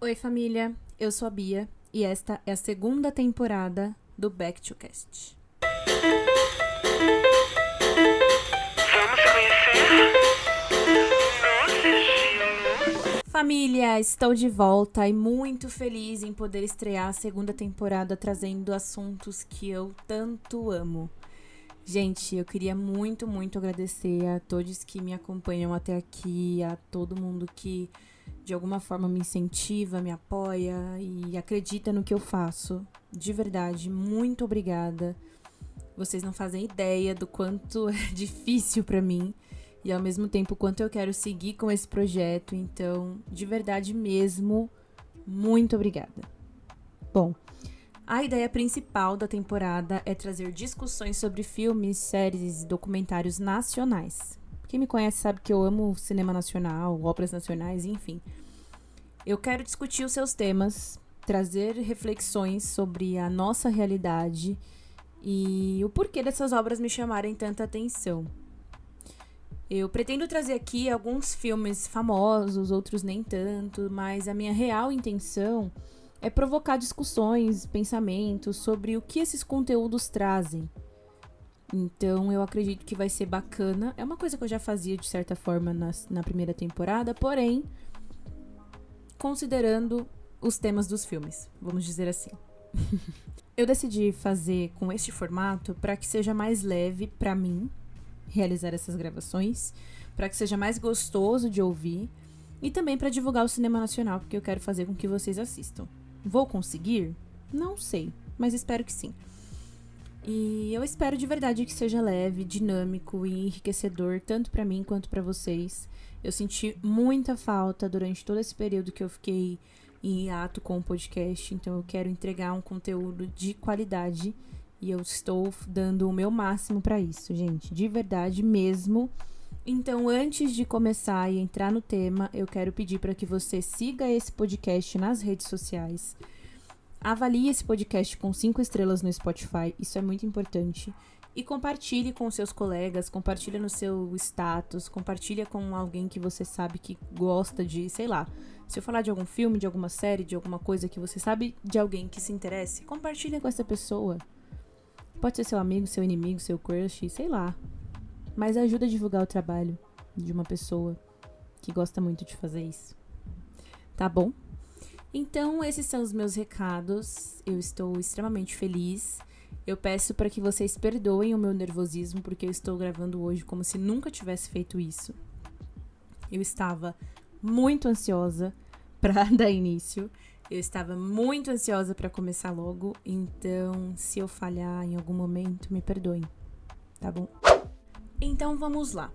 Oi, família, eu sou a Bia e esta é a segunda temporada do Back to Cast. Vamos conhecer no sigilo. Família, estou de volta e muito feliz em poder estrear a segunda temporada trazendo assuntos que eu tanto amo. Gente, eu queria muito agradecer a todos que me acompanham até aqui, a todo mundo que de alguma forma me incentiva, me apoia e acredita no que eu faço. De verdade, muito obrigada. Vocês não fazem ideia do quanto é difícil pra mim e ao mesmo tempo o quanto eu quero seguir com esse projeto. Então, de verdade mesmo, muito obrigada. Bom, a ideia principal da temporada é trazer discussões sobre filmes, séries e documentários nacionais. Quem me conhece sabe que eu amo cinema nacional, óperas nacionais, enfim. Eu quero discutir os seus temas, trazer reflexões sobre a nossa realidade e o porquê dessas obras me chamarem tanta atenção. Eu pretendo trazer aqui alguns filmes famosos, outros nem tanto, mas a minha real intenção é provocar discussões, pensamentos sobre o que esses conteúdos trazem. Então eu acredito que vai ser bacana. É uma coisa que eu já fazia de certa forma na primeira temporada, porém, considerando os temas dos filmes, vamos dizer assim. Eu decidi fazer com este formato para que seja mais leve para mim realizar essas gravações, para que seja mais gostoso de ouvir e também para divulgar o cinema nacional, porque eu quero fazer com que vocês assistam. Vou conseguir? Não sei, mas espero que sim. E eu espero de verdade que seja leve, dinâmico e enriquecedor, tanto para mim quanto para vocês. Eu senti muita falta durante todo esse período que eu fiquei em hiato com o podcast, então eu quero entregar um conteúdo de qualidade e eu estou dando o meu máximo para isso, gente, de verdade mesmo. Então, antes de começar e entrar no tema, eu quero pedir para que você siga esse podcast nas redes sociais. Avalie esse podcast com 5 estrelas no Spotify, isso é muito importante. E compartilhe com seus colegas, compartilha no seu status, compartilha com alguém que você sabe que gosta de, sei lá. Se eu falar de algum filme, de alguma série, de alguma coisa que você sabe de alguém que se interesse, compartilha com essa pessoa. Pode ser seu amigo, seu inimigo, seu crush, sei lá. Mas ajuda a divulgar o trabalho de uma pessoa que gosta muito de fazer isso. Tá bom? Então, esses são os meus recados. Eu estou extremamente feliz. Eu peço para que vocês perdoem o meu nervosismo, porque eu estou gravando hoje como se nunca tivesse feito isso. Eu estava muito ansiosa para dar início. Eu estava muito ansiosa para começar logo. Então, se eu falhar em algum momento, me perdoem. Tá bom? Então, vamos lá.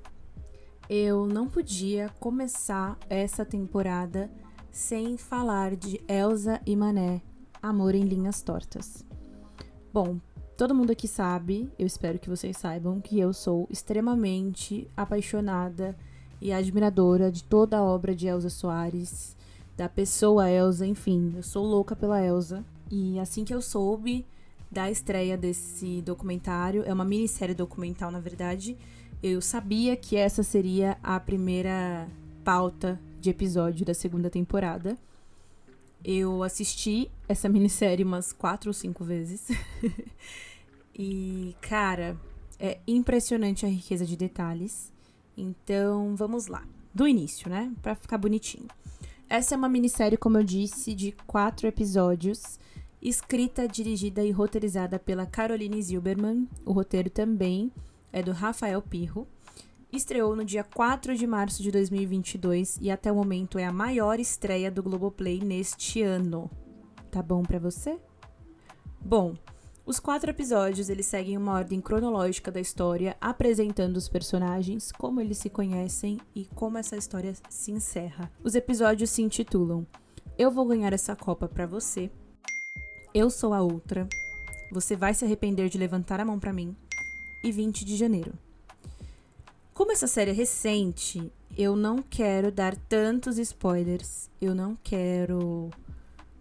Eu não podia começar essa temporada sem falar de Elsa e Mané, Amor em Linhas Tortas. Bom, todo mundo aqui sabe, eu espero que vocês saibam, que eu sou extremamente apaixonada e admiradora de toda a obra de Elza Soares, da pessoa Elsa, enfim, eu sou louca pela Elsa. E assim que eu soube da estreia desse documentário, é uma minissérie documental, na verdade, eu sabia que essa seria a primeira pauta de episódio da segunda temporada. Eu assisti essa minissérie umas 4 ou 5 vezes. E, cara, é impressionante a riqueza de detalhes. Então, vamos lá. Do início, né? Pra ficar bonitinho. Essa é uma minissérie, como eu disse, de 4 episódios. Escrita, dirigida e roteirizada pela Caroline Zilberman. O roteiro também é do Rafael Pirro. Estreou no dia 4 de março de 2022 e até o momento é a maior estreia do Globoplay neste ano. Tá bom pra você? Bom, os 4 episódios eles seguem uma ordem cronológica da história, apresentando os personagens, como eles se conhecem e como essa história se encerra. Os episódios se intitulam Eu Vou Ganhar Essa Copa Pra Você, Eu Sou a Outra, Você Vai Se Arrepender de Levantar a Mão Pra Mim e 20 de Janeiro. Como essa série é recente, eu não quero dar tantos spoilers, eu não quero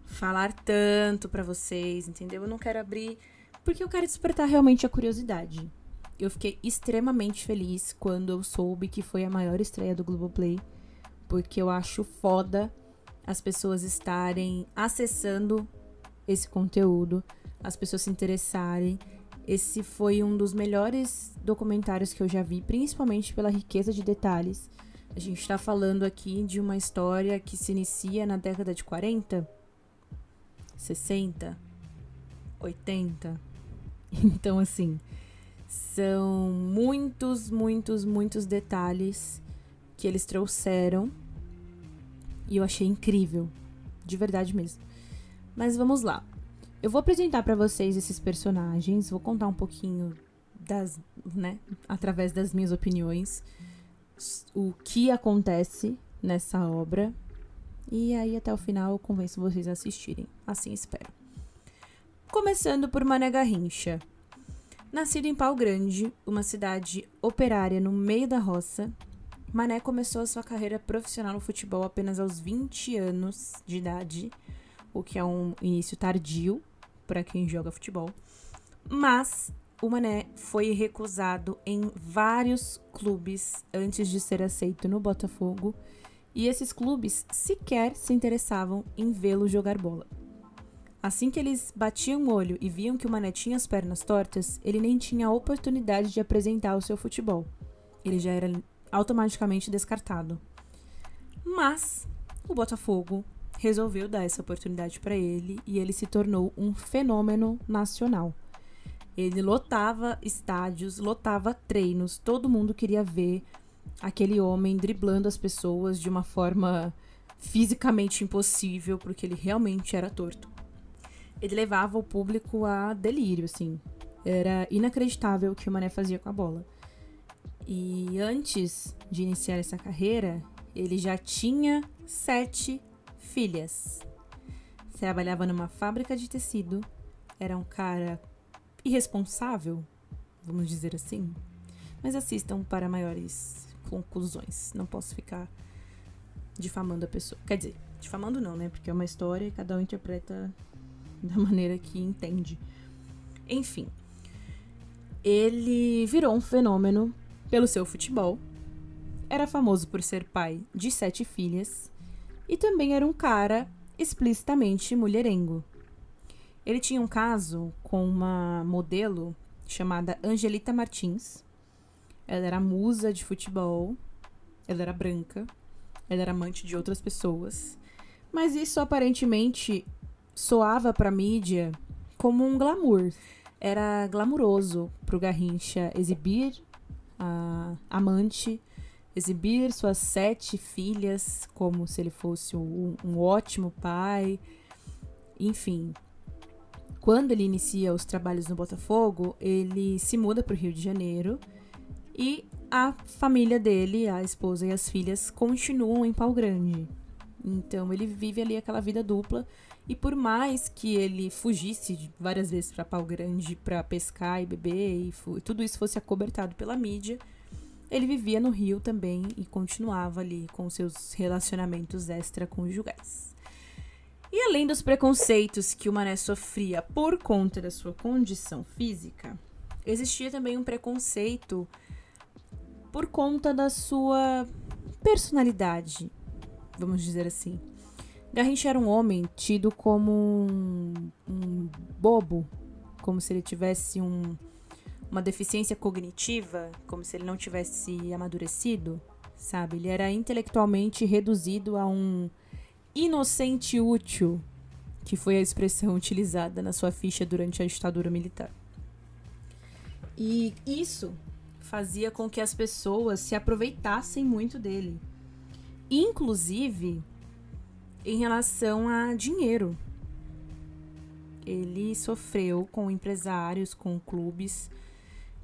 falar tanto pra vocês, entendeu? Eu não quero abrir, porque eu quero despertar realmente a curiosidade. Eu fiquei extremamente feliz quando eu soube que foi a maior estreia do Globoplay, porque eu acho foda as pessoas estarem acessando esse conteúdo, as pessoas se interessarem. Esse foi um dos melhores documentários que eu já vi, principalmente pela riqueza de detalhes. A gente tá falando aqui de uma história que se inicia na década de 40, 60, 80. Então, assim, são muitos detalhes que eles trouxeram e eu achei incrível, de verdade mesmo. Mas vamos lá. Eu vou apresentar pra vocês esses personagens, vou contar um pouquinho através das minhas opiniões, o que acontece nessa obra. E aí, até o final, eu convenço vocês a assistirem. Assim espero. Começando por Mané Garrincha. Nascido em Pau Grande, uma cidade operária no meio da roça, Mané começou a sua carreira profissional no futebol apenas aos 20 anos de idade, o que é um início tardio para quem joga futebol. Mas o Mané foi recusado em vários clubes antes de ser aceito no Botafogo, e esses clubes sequer se interessavam em vê-lo jogar bola. Assim que eles batiam o olho e viam que o Mané tinha as pernas tortas, ele nem tinha a oportunidade de apresentar o seu futebol. Ele já era automaticamente descartado. Mas o Botafogo resolveu dar essa oportunidade para ele e ele se tornou um fenômeno nacional. Ele lotava estádios, lotava treinos, todo mundo queria ver aquele homem driblando as pessoas de uma forma fisicamente impossível, porque ele realmente era torto. Ele levava o público a delírio, assim. Era inacreditável o que o Mané fazia com a bola. E antes de iniciar essa carreira, ele já tinha 7 filhas. Trabalhava numa fábrica de tecido. Era um cara irresponsável, vamos dizer assim. Mas assistam para maiores conclusões. Não posso ficar difamando a pessoa. Quer dizer, difamando não, né? Porque é uma história e cada um interpreta da maneira que entende. Enfim, ele virou um fenômeno pelo seu futebol. Era famoso por ser pai de 7 filhas. E também era um cara explicitamente mulherengo. Ele tinha um caso com uma modelo chamada Angelita Martins. Ela era musa de futebol. Ela era branca. Ela era amante de outras pessoas. Mas isso aparentemente soava pra mídia como um glamour. Era glamuroso pro Garrincha exibir a amante, exibir suas 7 filhas como se ele fosse um ótimo pai. Enfim, quando ele inicia os trabalhos no Botafogo, ele se muda pro Rio de Janeiro e a família dele, a esposa e as filhas, continuam em Pau Grande. Então ele vive ali aquela vida dupla. E por mais que ele fugisse várias vezes para Pau Grande para pescar e beber e tudo isso fosse acobertado pela mídia, ele vivia no Rio também e continuava ali com seus relacionamentos extraconjugais. E além dos preconceitos que o Mané sofria por conta da sua condição física, existia também um preconceito por conta da sua personalidade, vamos dizer assim. Garrincha era um homem tido como um bobo, como se ele tivesse uma deficiência cognitiva, como se ele não tivesse amadurecido, sabe? Ele era intelectualmente reduzido a um inocente útil, que foi a expressão utilizada na sua ficha durante a ditadura militar. E isso fazia com que as pessoas se aproveitassem muito dele. Inclusive em relação a dinheiro. Ele sofreu com empresários, com clubes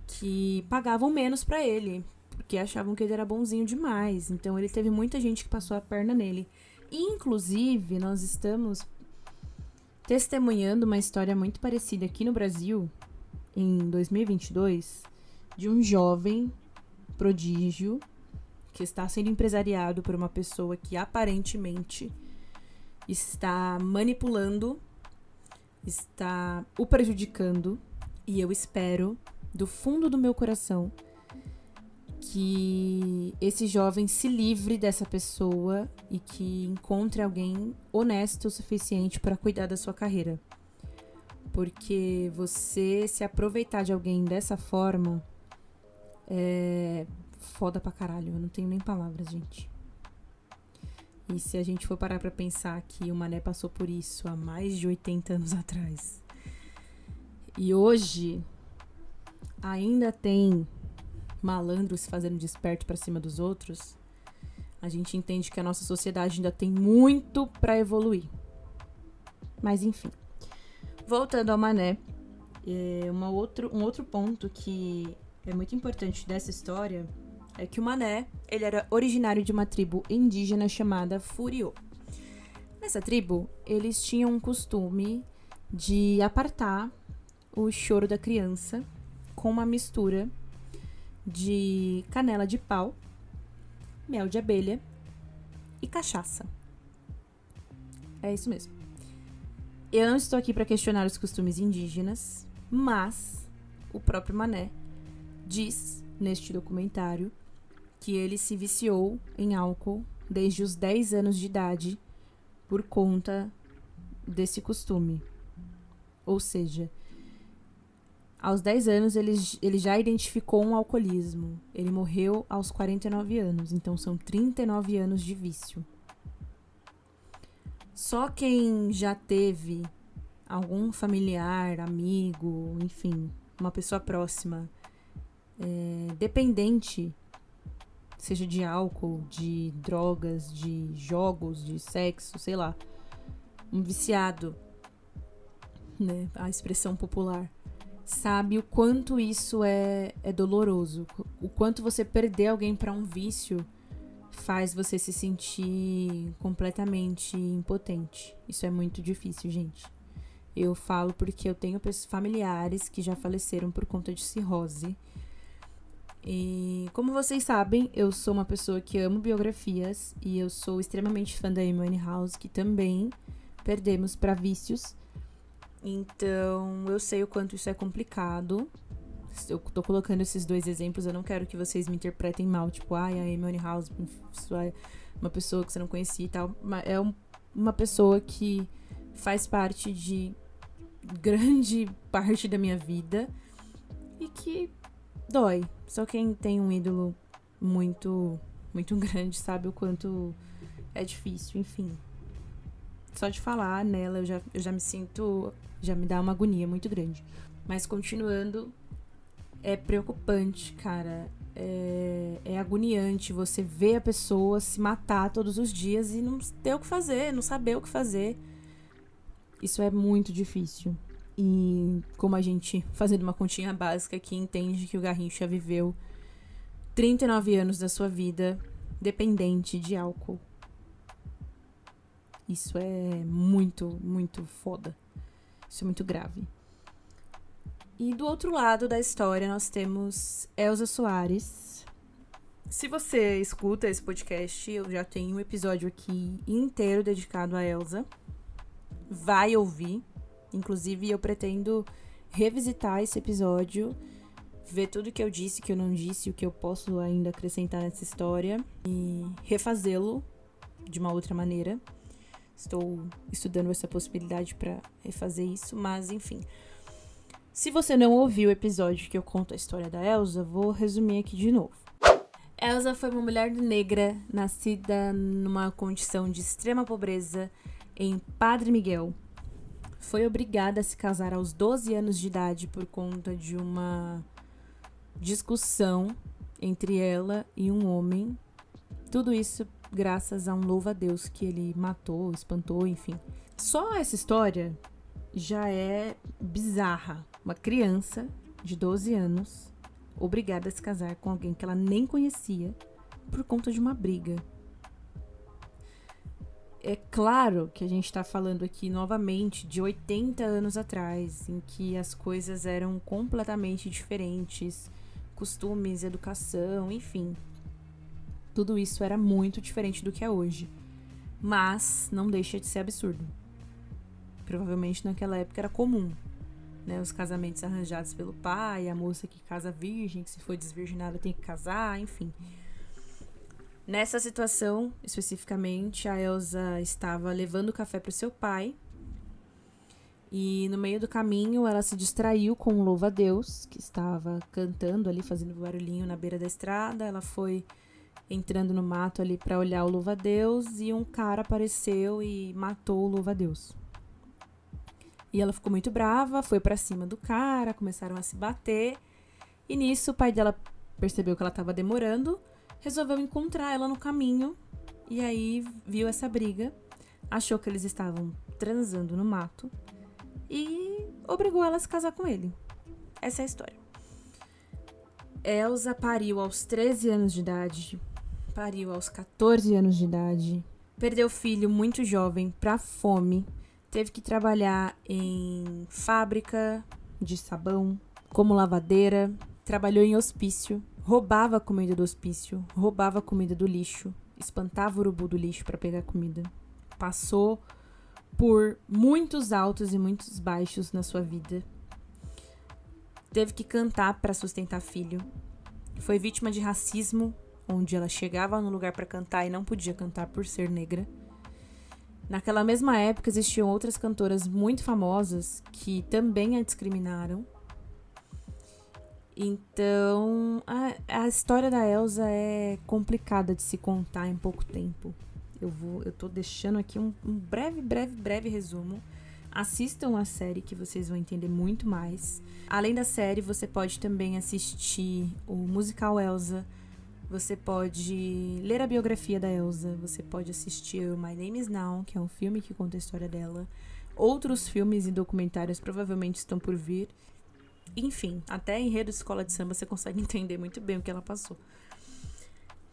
que pagavam menos pra ele, porque achavam que ele era bonzinho demais. Então ele teve muita gente que passou a perna nele. Inclusive, nós estamos testemunhando uma história muito parecida aqui no Brasil, em 2022, de um jovem prodígio que está sendo empresariado por uma pessoa que aparentemente está manipulando, está o prejudicando, e eu espero, do fundo do meu coração, que esse jovem se livre dessa pessoa e que encontre alguém honesto o suficiente para cuidar da sua carreira. Porque você se aproveitar de alguém dessa forma é foda pra caralho. Eu não tenho nem palavras, gente. E se a gente for parar pra pensar que o Mané passou por isso há mais de 80 anos atrás, e hoje ainda tem malandros fazendo desperto pra cima dos outros, a gente entende que a nossa sociedade ainda tem muito pra evoluir. Mas enfim, voltando ao Mané, um outro ponto que é muito importante dessa história é que o Mané, ele era originário de uma tribo indígena chamada Furiô. Nessa tribo, eles tinham um costume de apartar o choro da criança com uma mistura de canela de pau, mel de abelha e cachaça. É isso mesmo. Eu não estou aqui para questionar os costumes indígenas, mas o próprio Mané diz neste documentário que ele se viciou em álcool desde os 10 anos de idade por conta desse costume. Ou seja, aos 10 anos ele já identificou um alcoolismo. Ele morreu aos 49 anos, então são 39 anos de vício. Só quem já teve algum familiar, amigo, enfim, uma pessoa próxima, dependente, seja de álcool, de drogas, de jogos, de sexo, sei lá, um viciado, né, a expressão popular, sabe o quanto isso é doloroso, o quanto você perder alguém para um vício faz você se sentir completamente impotente. Isso é muito difícil, gente. Eu falo porque eu tenho familiares que já faleceram por conta de cirrose. E como vocês sabem, eu sou uma pessoa que amo biografias e eu sou extremamente fã da Amy Winehouse, que também perdemos para vícios. Então, eu sei o quanto isso é complicado. Eu tô colocando esses dois exemplos, eu não quero que vocês me interpretem mal, tipo, a Amy Winehouse, isso é uma pessoa que você não conhecia e tal. É uma pessoa que faz parte de grande parte da minha vida e que dói. Só quem tem um ídolo muito, muito grande sabe o quanto é difícil, enfim. Só de falar nela eu já me sinto, já me dá uma agonia muito grande. Mas continuando, é preocupante, cara. É agoniante você ver a pessoa se matar todos os dias e não ter o que fazer, não saber o que fazer. Isso é muito difícil. E como a gente, fazendo uma continha básica aqui, entende que o Garrincha viveu 39 anos da sua vida dependente de álcool. Isso é muito, muito foda. Isso é muito grave. E do outro lado da história nós temos Elza Soares. Se você escuta esse podcast, eu já tenho um episódio aqui inteiro dedicado a Elza. Vai ouvir. Inclusive, eu pretendo revisitar esse episódio, ver tudo que eu disse, que eu não disse, o que eu posso ainda acrescentar nessa história e refazê-lo de uma outra maneira. Estou estudando essa possibilidade para refazer isso, mas enfim. Se você não ouviu o episódio que eu conto a história da Elza, vou resumir aqui de novo. Elza foi uma mulher negra nascida numa condição de extrema pobreza em Padre Miguel. Foi obrigada a se casar aos 12 anos de idade por conta de uma discussão entre ela e um homem. Tudo isso graças a um louva-a-Deus que ele matou, espantou, enfim. Só essa história já é bizarra. Uma criança de 12 anos obrigada a se casar com alguém que ela nem conhecia por conta de uma briga. É claro que a gente tá falando aqui novamente de 80 anos atrás, em que as coisas eram completamente diferentes, costumes, educação, enfim. Tudo isso era muito diferente do que é hoje. Mas não deixa de ser absurdo. Provavelmente naquela época era comum. né, os casamentos arranjados pelo pai, a moça que casa virgem, que se for desvirginada tem que casar, enfim. Nessa situação, especificamente, a Elsa estava levando café para o seu pai e no meio do caminho ela se distraiu com o louva-a-Deus, que estava cantando ali, fazendo barulhinho na beira da estrada. Ela foi entrando no mato ali para olhar o louva-a-Deus e um cara apareceu e matou o louva-a-Deus. E ela ficou muito brava, foi para cima do cara, começaram a se bater e nisso o pai dela percebeu que ela estava demorando, resolveu encontrar ela no caminho e aí viu essa briga, achou que eles estavam transando no mato e obrigou ela a se casar com ele. Essa é a história. Elsa pariu aos 13 anos de idade, pariu aos 14 anos de idade, perdeu o filho muito jovem pra fome, teve que trabalhar em fábrica de sabão, como lavadeira, trabalhou em hospício, roubava a comida do hospício, roubava a comida do lixo, espantava o urubu do lixo pra pegar comida. Passou por muitos altos e muitos baixos na sua vida. Teve que cantar para sustentar filho. Foi vítima de racismo, onde ela chegava no lugar para cantar e não podia cantar por ser negra. Naquela mesma época existiam outras cantoras muito famosas que também a discriminaram. Então, a história da Elsa é complicada de se contar em pouco tempo. Eu tô deixando aqui um breve resumo. Assistam a série que vocês vão entender muito mais. Além da série, você pode também assistir o musical Elsa. Você pode ler a biografia da Elsa. Você pode assistir o My Name Is Now, que é um filme que conta a história dela. Outros filmes e documentários provavelmente estão por vir. Enfim, até enredo de escola de samba você consegue entender muito bem o que ela passou.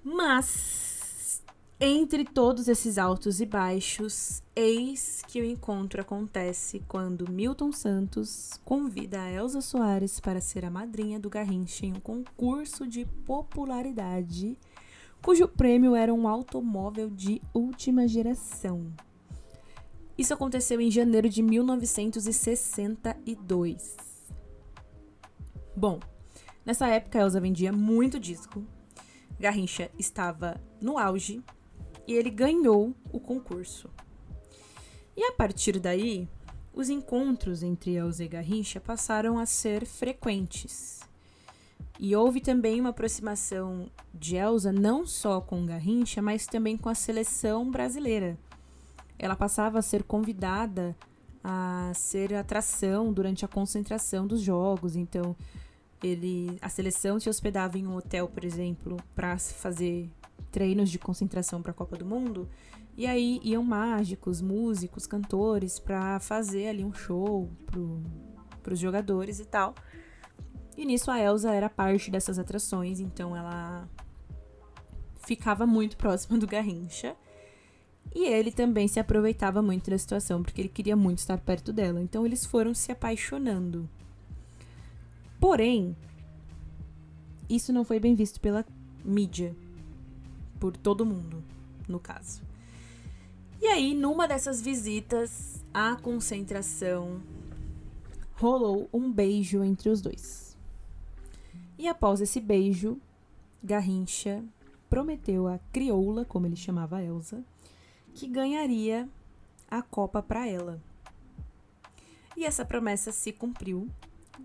Mas, entre todos esses altos e baixos, eis que o encontro acontece quando Milton Santos convida a Elsa Soares para ser a madrinha do Garrincha em um concurso de popularidade, cujo prêmio era um automóvel de última geração. Isso aconteceu em janeiro de 1962. Bom, nessa época a Elsa vendia muito disco, Garrincha estava no auge e ele ganhou o concurso. E a partir daí, os encontros entre Elsa e Garrincha passaram a ser frequentes. E houve também uma aproximação de Elsa não só com Garrincha, mas também com a seleção brasileira. Ela passava a ser convidada a ser atração durante a concentração dos jogos. Então, a seleção se hospedava em um hotel, por exemplo, para fazer treinos de concentração para a Copa do Mundo. E aí iam mágicos, músicos, cantores para fazer ali um show para os jogadores e tal. E nisso a Elsa era parte dessas atrações, então ela ficava muito próxima do Garrincha. E ele também se aproveitava muito da situação, porque ele queria muito estar perto dela. Então eles foram se apaixonando. Porém, isso não foi bem visto pela mídia, por todo mundo, no caso. E aí, numa dessas visitas à concentração, rolou um beijo entre os dois. E após esse beijo, Garrincha prometeu a crioula, como ele chamava a Elsa, que ganharia a Copa para ela. E essa promessa se cumpriu.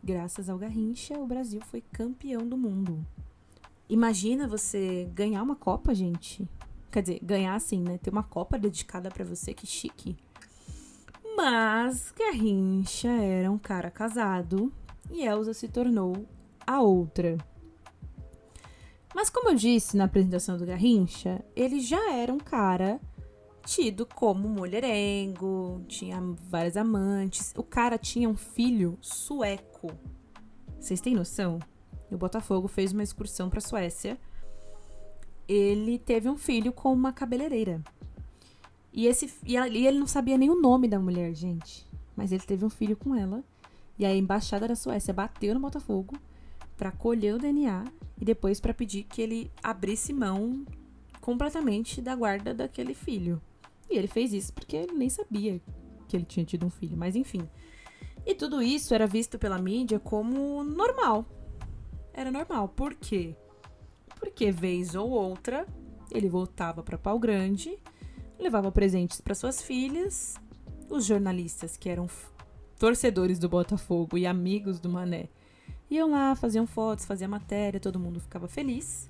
Graças ao Garrincha, o Brasil foi campeão do mundo. Imagina você ganhar uma Copa, gente. Quer dizer, ganhar assim, né? Ter uma Copa dedicada pra você, que chique. Mas Garrincha era um cara casado e Elsa se tornou a outra. Mas como eu disse na apresentação do Garrincha, ele já era um cara tido como mulherengo, tinha várias amantes. O cara tinha um filho sueco. Vocês têm noção? O Botafogo fez uma excursão pra Suécia. Ele teve um filho com uma cabeleireira. E ele não sabia nem o nome da mulher, gente. Mas ele teve um filho com ela. E a embaixada da Suécia bateu no Botafogo pra colher o DNA e depois pra pedir que ele abrisse mão completamente da guarda daquele filho. E ele fez isso porque ele nem sabia que ele tinha tido um filho, mas enfim. E tudo isso era visto pela mídia como normal. Era normal. Por quê? Porque vez ou outra ele voltava para Pau Grande, levava presentes para suas filhas, os jornalistas que eram torcedores do Botafogo e amigos do Mané iam lá, faziam fotos, faziam matéria, todo mundo ficava feliz.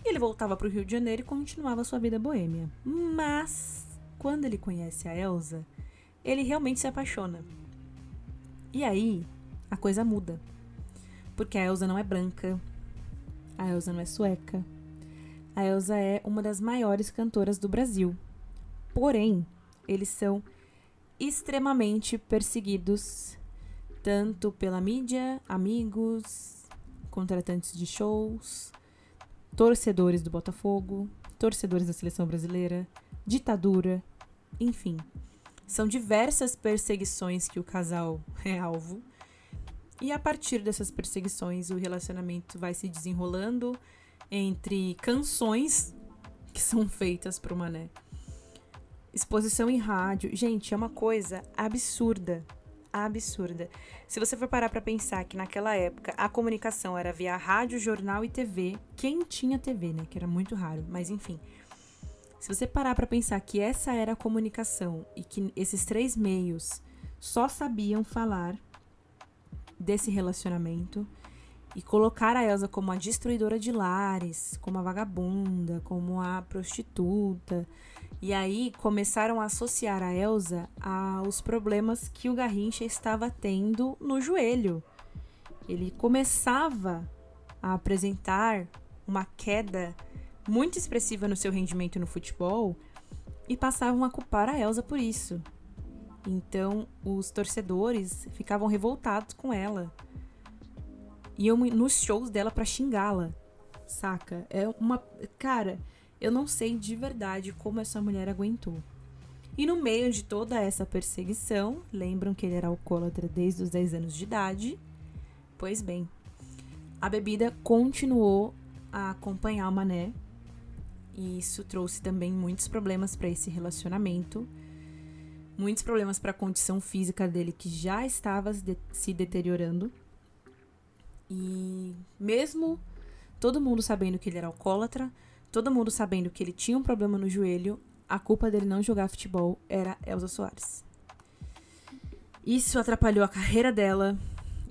E ele voltava para o Rio de Janeiro e continuava a sua vida boêmia. Mas, quando ele conhece a Elsa, ele realmente se apaixona. E aí, a coisa muda. Porque a Elsa não é branca, a Elsa não é sueca, a Elsa é uma das maiores cantoras do Brasil. Porém, eles são extremamente perseguidos, tanto pela mídia, amigos, contratantes de shows, torcedores do Botafogo, torcedores da seleção brasileira, ditadura, enfim. São diversas perseguições que o casal é alvo. E a partir dessas perseguições, o relacionamento vai se desenrolando entre canções que são feitas pro Mané. Exposição em rádio. Gente, é uma coisa absurda. Absurda. Se você for parar pra pensar que naquela época a comunicação era via rádio, jornal e TV. Quem tinha TV, né? Que era muito raro. Mas enfim. Se você parar pra pensar que essa era a comunicação e que esses 3 meios só sabiam falar desse relacionamento e colocar a Elsa como a destruidora de lares, como a vagabunda, como a prostituta. E aí começaram a associar a Elsa aos problemas que o Garrincha estava tendo no joelho. Ele começava a apresentar uma queda muito expressiva no seu rendimento no futebol e passavam a culpar a Elsa por isso. Então, os torcedores ficavam revoltados com ela. Iam nos shows dela pra xingá-la, saca? Cara, eu não sei de verdade como essa mulher aguentou. E no meio de toda essa perseguição, lembram que ele era alcoólatra desde os 10 anos de idade? Pois bem, a bebida continuou a acompanhar o Mané. E isso trouxe também muitos problemas para esse relacionamento. Muitos problemas para a condição física dele, que já estava se deteriorando. E mesmo todo mundo sabendo que ele era alcoólatra, todo mundo sabendo que ele tinha um problema no joelho, a culpa dele não jogar futebol era Elsa Soares. Isso atrapalhou a carreira dela,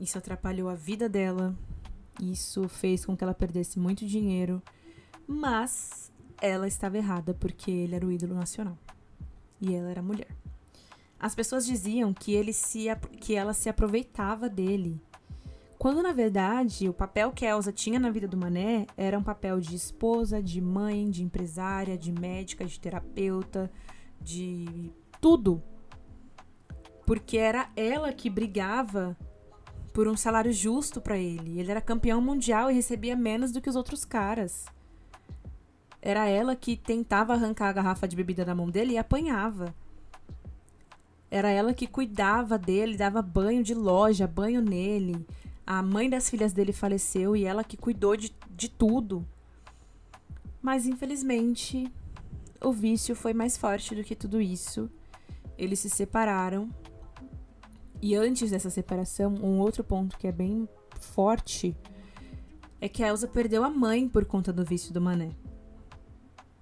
isso atrapalhou a vida dela, isso fez com que ela perdesse muito dinheiro, mas ela estava errada porque ele era o ídolo nacional e ela era mulher. As pessoas diziam que ela se aproveitava dele, quando na verdade o papel que a Elsa tinha na vida do Mané era um papel de esposa, de mãe, de empresária, de médica, de terapeuta, de tudo. Porque era ela que brigava por um salário justo pra ele. Ele era campeão mundial e recebia menos do que os outros caras. Era ela que tentava arrancar a garrafa de bebida da mão dele e apanhava. Era ela que cuidava dele, dava banho de loja, banho nele. A mãe das filhas dele faleceu e ela que cuidou de tudo. Mas, infelizmente, o vício foi mais forte do que tudo isso. Eles se separaram. E antes dessa separação, um outro ponto que é bem forte é que a Elsa perdeu a mãe por conta do vício do Mané.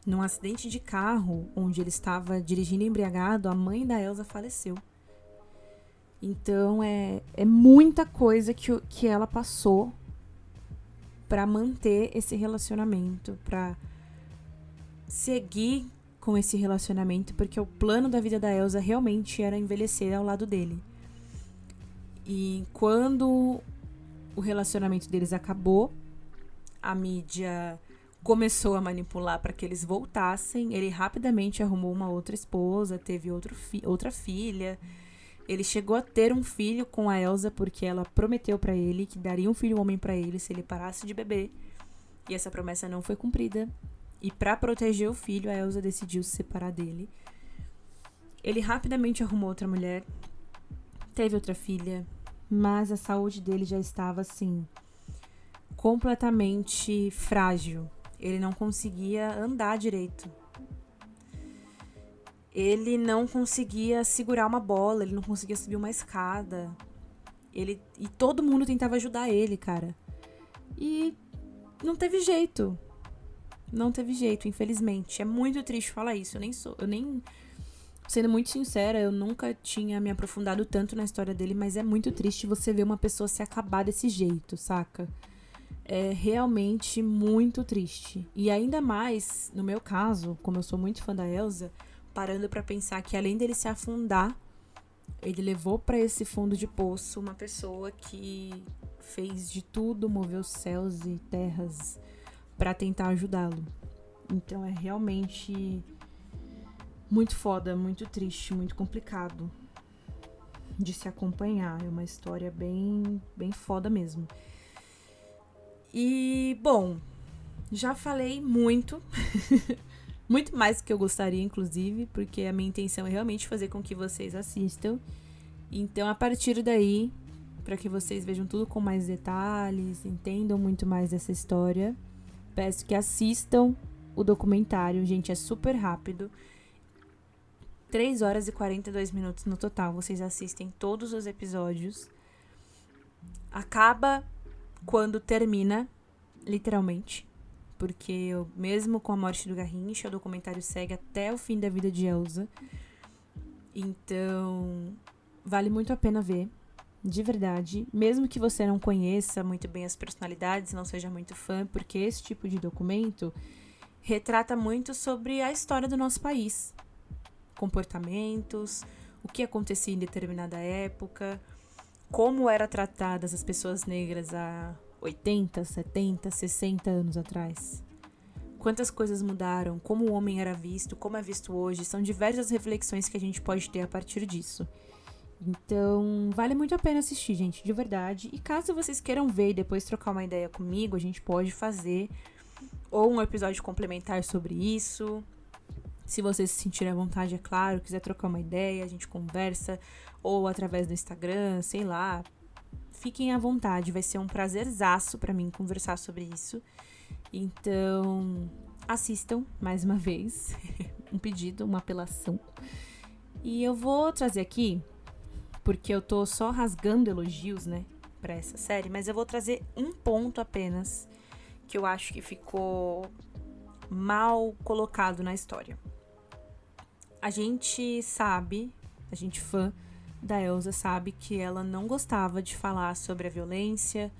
Num acidente de carro, onde ele estava dirigindo embriagado, a mãe da Elsa faleceu. Então, é muita coisa que ela passou pra manter esse relacionamento, pra seguir com esse relacionamento, porque o plano da vida da Elsa realmente era envelhecer ao lado dele. E quando o relacionamento deles acabou, a mídia começou a manipular para que eles voltassem. Ele rapidamente arrumou uma outra esposa, teve outra filha. Ele chegou a ter um filho com a Elsa porque ela prometeu para ele que daria um filho homem para ele se ele parasse de beber. E essa promessa não foi cumprida. E para proteger o filho, a Elsa decidiu se separar dele. Ele rapidamente arrumou outra mulher, teve outra filha, mas a saúde dele já estava assim completamente frágil. Ele não conseguia andar direito. Ele não conseguia segurar uma bola, ele não conseguia subir uma escada. E todo mundo tentava ajudar ele, cara. E não teve jeito. Não teve jeito, infelizmente. É muito triste falar isso. Sendo muito sincera, eu nunca tinha me aprofundado tanto na história dele, mas é muito triste você ver uma pessoa se acabar desse jeito, saca? É realmente muito triste. E ainda mais, no meu caso, como eu sou muito fã da Elsa, parando pra pensar que além dele se afundar, ele levou pra esse fundo de poço uma pessoa que fez de tudo, moveu céus e terras pra tentar ajudá-lo. Então é realmente muito foda, muito triste, muito complicado de se acompanhar. É uma história bem, bem foda mesmo. E, bom, já falei muito, muito mais do que eu gostaria, inclusive, porque a minha intenção é realmente fazer com que vocês assistam. Então, a partir daí, para que vocês vejam tudo com mais detalhes, entendam muito mais dessa história, peço que assistam o documentário. Gente, é super rápido. 3 horas e 42 minutos no total. Vocês assistem todos os episódios. Acaba quando termina, literalmente. Porque mesmo com a morte do Garrincha, o documentário segue até o fim da vida de Elsa. Então, vale muito a pena ver. De verdade. Mesmo que você não conheça muito bem as personalidades, não seja muito fã, porque esse tipo de documento retrata muito sobre a história do nosso país. Comportamentos, o que acontecia em determinada época, como eram tratadas as pessoas negras há 80, 70, 60 anos atrás. Quantas coisas mudaram, como o homem era visto, como é visto hoje. São diversas reflexões que a gente pode ter a partir disso. Então, vale muito a pena assistir, gente, de verdade. E caso vocês queiram ver e depois trocar uma ideia comigo, a gente pode fazer ou um episódio complementar sobre isso. Se vocês se sentirem à vontade, é claro, quiser trocar uma ideia, a gente conversa, ou através do Instagram, sei lá. Fiquem à vontade, vai ser um prazerzaço pra mim conversar sobre isso. Então, assistam mais uma vez. Um pedido, uma apelação. E eu vou trazer aqui, porque eu tô só rasgando elogios, né, pra essa série, mas eu vou trazer um ponto apenas que eu acho que ficou mal colocado na história. A gente fã da Elsa, sabe que ela não gostava de falar sobre a violência,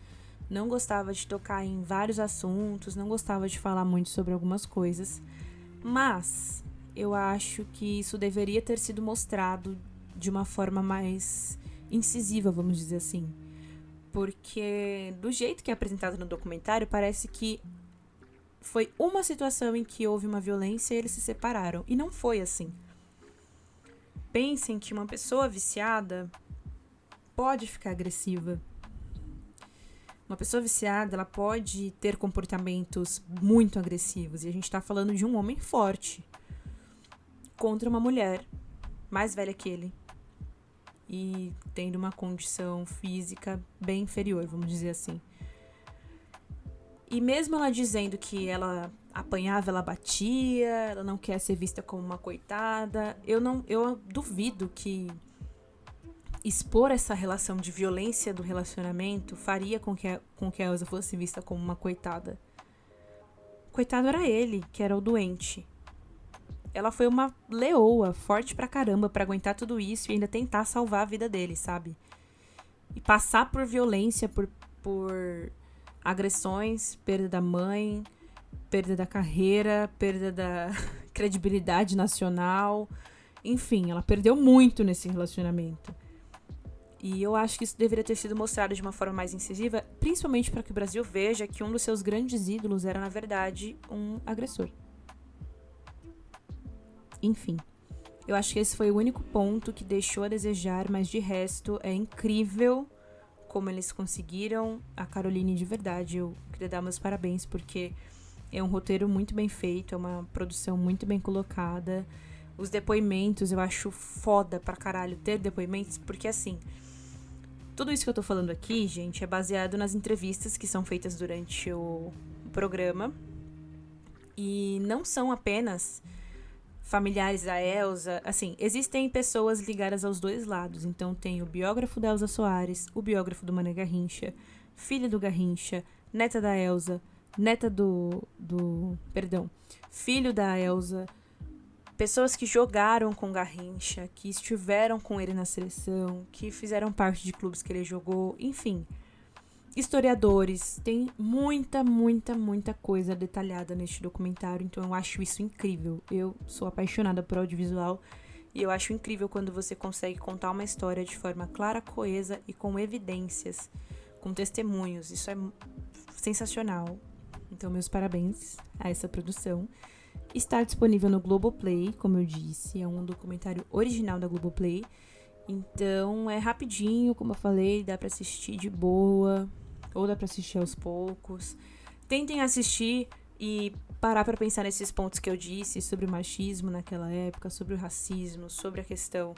não gostava de tocar em vários assuntos, não gostava de falar muito sobre algumas coisas, mas eu acho que isso deveria ter sido mostrado de uma forma mais incisiva, vamos dizer assim. Porque do jeito que é apresentado no documentário, parece que foi uma situação em que houve uma violência e eles se separaram. E não foi assim. Pensem que uma pessoa viciada pode ficar agressiva. Uma pessoa viciada, ela pode ter comportamentos muito agressivos. E a gente tá falando de um homem forte contra uma mulher mais velha que ele. E tendo uma condição física bem inferior, vamos dizer assim. E mesmo ela dizendo que ela apanhava, ela batia, ela não quer ser vista como uma coitada, eu duvido que expor essa relação de violência do relacionamento faria com que a Elsa fosse vista como uma coitada. Coitado era ele, que era o doente. Ela foi uma leoa, forte pra caramba, pra aguentar tudo isso e ainda tentar salvar a vida dele, sabe? E passar por violência, por agressões, perda da mãe, perda da carreira, perda da credibilidade nacional. Enfim, ela perdeu muito nesse relacionamento. E eu acho que isso deveria ter sido mostrado de uma forma mais incisiva, principalmente para que o Brasil veja que um dos seus grandes ídolos era, na verdade, um agressor. Enfim, eu acho que esse foi o único ponto que deixou a desejar, mas de resto é incrível como eles conseguiram. A Caroline, de verdade, eu queria dar meus parabéns, porque é um roteiro muito bem feito, é uma produção muito bem colocada. Os depoimentos, eu acho foda pra caralho ter depoimentos, porque assim, tudo isso que eu tô falando aqui, gente, é baseado nas entrevistas que são feitas durante o programa. E não são apenas familiares da Elsa. Assim, existem pessoas ligadas aos dois lados. Então tem o biógrafo da Elsa Soares, o biógrafo do Mané Garrincha, filha do Garrincha, neta da Elsa, neta filho da Elsa, pessoas que jogaram com Garrincha, que estiveram com ele na seleção, que fizeram parte de clubes que ele jogou, enfim. Historiadores, tem muita coisa detalhada neste documentário, então eu acho isso incrível. Eu sou apaixonada por audiovisual e eu acho incrível quando você consegue contar uma história de forma clara, coesa e com evidências, com testemunhos. Isso é sensacional. Então, meus parabéns a essa produção. Está disponível no Globoplay, como eu disse, é um documentário original da Globoplay. Então, é rapidinho, como eu falei, dá pra assistir de boa, ou dá pra assistir aos poucos. Tentem assistir e parar pra pensar nesses pontos que eu disse sobre o machismo naquela época, sobre o racismo, sobre a questão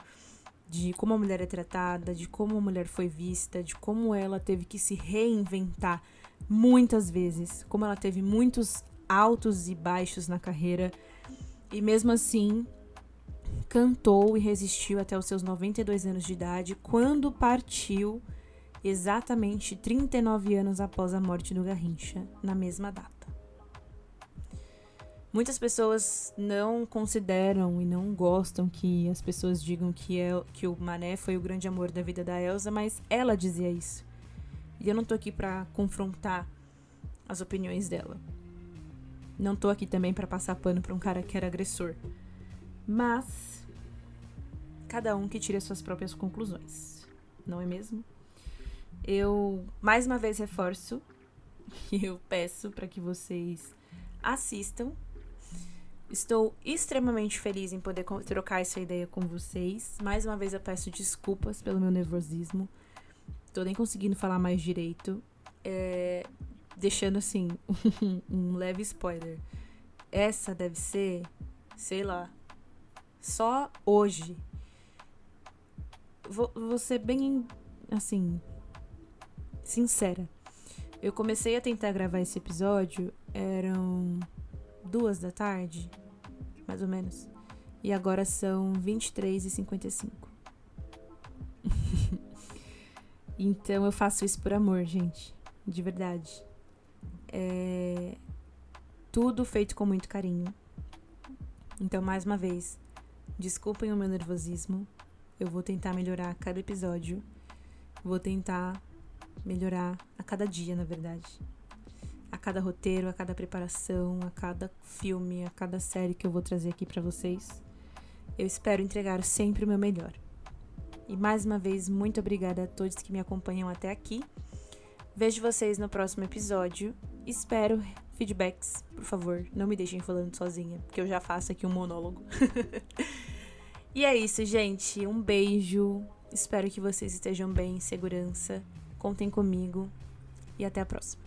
de como a mulher é tratada, de como a mulher foi vista, de como ela teve que se reinventar muitas vezes, como ela teve muitos altos e baixos na carreira e mesmo assim cantou e resistiu até os seus 92 anos de idade, quando partiu exatamente 39 anos após a morte do Garrincha, na mesma data. Muitas pessoas não consideram e não gostam que as pessoas digam que o Mané foi o grande amor da vida da Elsa, mas ela dizia isso. E eu não tô aqui pra confrontar as opiniões dela. Não tô aqui também pra passar pano pra um cara que era agressor. Mas cada um que tire as suas próprias conclusões, não é mesmo? Eu, mais uma vez, reforço e eu peço para que vocês assistam. Estou extremamente feliz em poder trocar essa ideia com vocês. Mais uma vez eu peço desculpas pelo meu nervosismo. Tô nem conseguindo falar mais direito. Deixando assim um leve spoiler. Essa deve ser, sei lá, só hoje. Vou ser bem, assim, sincera. Eu comecei a tentar gravar esse episódio, eram 14h, mais ou menos. E agora são 23h55. Então eu faço isso por amor, gente. De verdade. Tudo feito com muito carinho. Então, mais uma vez, desculpem o meu nervosismo. Eu vou tentar melhorar a cada episódio. Vou tentar melhorar a cada dia, na verdade. A cada roteiro, a cada preparação, a cada filme, a cada série que eu vou trazer aqui pra vocês. Eu espero entregar sempre o meu melhor. E mais uma vez, muito obrigada a todos que me acompanham até aqui. Vejo vocês no próximo episódio. Espero feedbacks, por favor. Não me deixem falando sozinha, porque eu já faço aqui um monólogo. E é isso, gente. Um beijo. Espero que vocês estejam bem, em segurança. Contem comigo. E até a próxima.